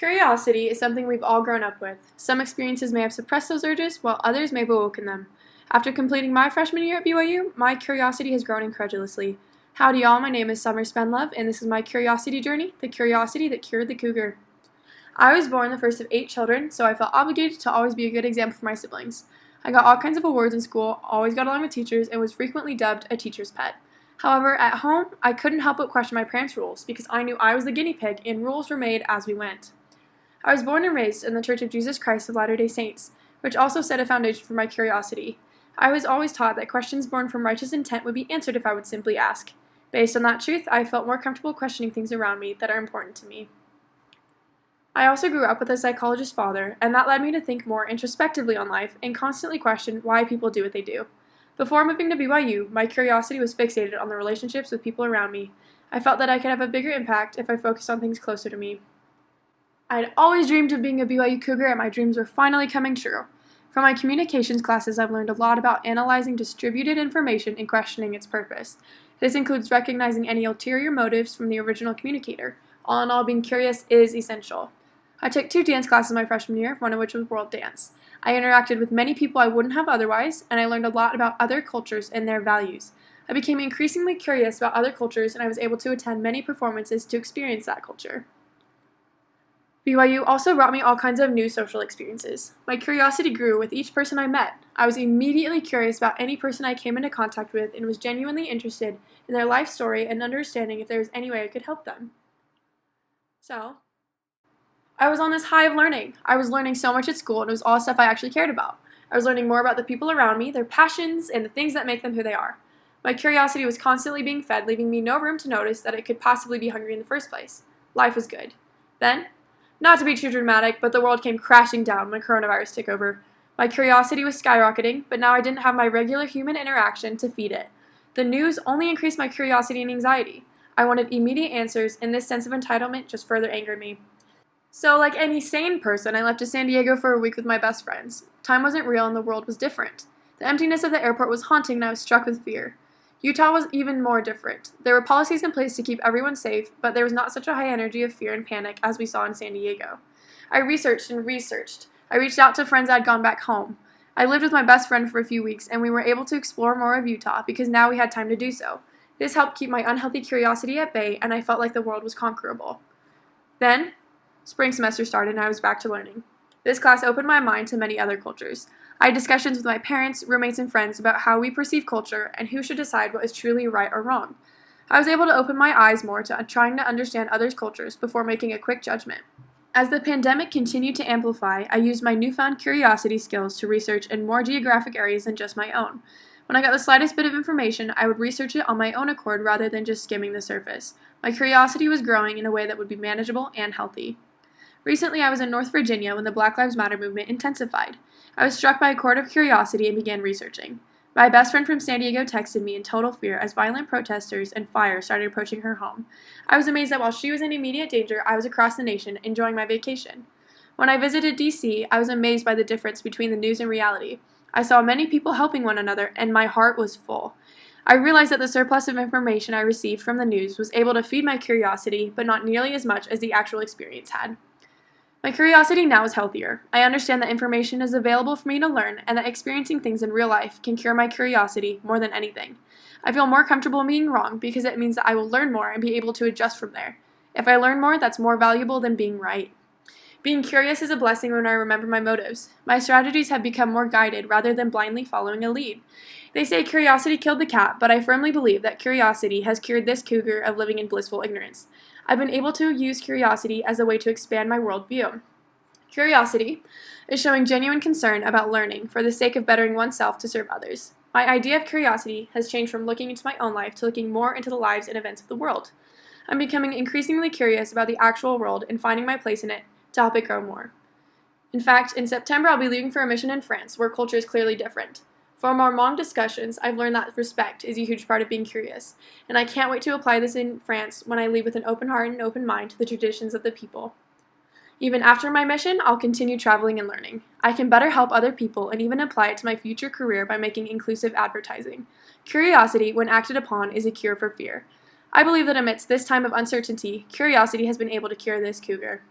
Curiosity is something we've all grown up with. Some experiences may have suppressed those urges, while others may have awoken them. After completing my freshman year at BYU, my curiosity has grown incredulously. Howdy y'all, my name is Summer Spenlove, and this is my curiosity journey, the curiosity that cured the cougar. I was born the first of 8 children, so I felt obligated to always be a good example for my siblings. I got all kinds of awards in school, always got along with teachers, and was frequently dubbed a teacher's pet. However, at home, I couldn't help but question my parents' rules because I knew I was the guinea pig and rules were made as we went. I was born and raised in the Church of Jesus Christ of Latter-day Saints, which also set a foundation for my curiosity. I was always taught that questions born from righteous intent would be answered if I would simply ask. Based on that truth, I felt more comfortable questioning things around me that are important to me. I also grew up with a psychologist father, and that led me to think more introspectively on life and constantly question why people do what they do. Before moving to BYU, my curiosity was fixated on the relationships with people around me. I felt that I could have a bigger impact if I focused on things closer to me. I had always dreamed of being a BYU Cougar, and my dreams were finally coming true. From my communications classes, I've learned a lot about analyzing distributed information and questioning its purpose. This includes recognizing any ulterior motives from the original communicator. All in all, being curious is essential. I took 2 dance classes my freshman year, one of which was world dance. I interacted with many people I wouldn't have otherwise, and I learned a lot about other cultures and their values. I became increasingly curious about other cultures, and I was able to attend many performances to experience that culture. BYU also brought me all kinds of new social experiences. My curiosity grew with each person I met. I was immediately curious about any person I came into contact with and was genuinely interested in their life story and understanding if there was any way I could help them. So, I was on this high of learning. I was learning so much at school, and it was all stuff I actually cared about. I was learning more about the people around me, their passions, and the things that make them who they are. My curiosity was constantly being fed, leaving me no room to notice that it could possibly be hungry in the first place. Life was good. Then, not to be too dramatic, but the world came crashing down when coronavirus took over. My curiosity was skyrocketing, but now I didn't have my regular human interaction to feed it. The news only increased my curiosity and anxiety. I wanted immediate answers, and this sense of entitlement just further angered me. So, like any sane person, I left to San Diego for a week with my best friends. Time wasn't real and the world was different. The emptiness of the airport was haunting and I was struck with fear. Utah was even more different. There were policies in place to keep everyone safe, but there was not such a high energy of fear and panic as we saw in San Diego. I researched and researched. I reached out to friends I'd gone back home. I lived with my best friend for a few weeks, and we were able to explore more of Utah because now we had time to do so. This helped keep my unhealthy curiosity at bay, and I felt like the world was conquerable. Then, spring semester started and I was back to learning. This class opened my mind to many other cultures. I had discussions with my parents, roommates, and friends about how we perceive culture and who should decide what is truly right or wrong. I was able to open my eyes more to trying to understand others' cultures before making a quick judgment. As the pandemic continued to amplify, I used my newfound curiosity skills to research in more geographic areas than just my own. When I got the slightest bit of information, I would research it on my own accord rather than just skimming the surface. My curiosity was growing in a way that would be manageable and healthy. Recently, I was in North Virginia when the Black Lives Matter movement intensified. I was struck by a chord of curiosity and began researching. My best friend from San Diego texted me in total fear as violent protesters and fire started approaching her home. I was amazed that while she was in immediate danger, I was across the nation enjoying my vacation. When I visited D.C., I was amazed by the difference between the news and reality. I saw many people helping one another, and my heart was full. I realized that the surplus of information I received from the news was able to feed my curiosity, but not nearly as much as the actual experience had. My curiosity now is healthier. I understand that information is available for me to learn and that experiencing things in real life can cure my curiosity more than anything. I feel more comfortable being wrong because it means that I will learn more and be able to adjust from there. If I learn more, that's more valuable than being right. Being curious is a blessing when I remember my motives. My strategies have become more guided rather than blindly following a lead. They say curiosity killed the cat, but I firmly believe that curiosity has cured this cougar of living in blissful ignorance. I've been able to use curiosity as a way to expand my worldview. Curiosity is showing genuine concern about learning for the sake of bettering oneself to serve others. My idea of curiosity has changed from looking into my own life to looking more into the lives and events of the world. I'm becoming increasingly curious about the actual world and finding my place in it to help it grow more. In fact, in September I'll be leaving for a mission in France where culture is clearly different. From our long discussions, I've learned that respect is a huge part of being curious, and I can't wait to apply this in France when I leave with an open heart and open mind to the traditions of the people. Even after my mission, I'll continue traveling and learning. I can better help other people and even apply it to my future career by making inclusive advertising. Curiosity, when acted upon, is a cure for fear. I believe that amidst this time of uncertainty, curiosity has been able to cure this cougar.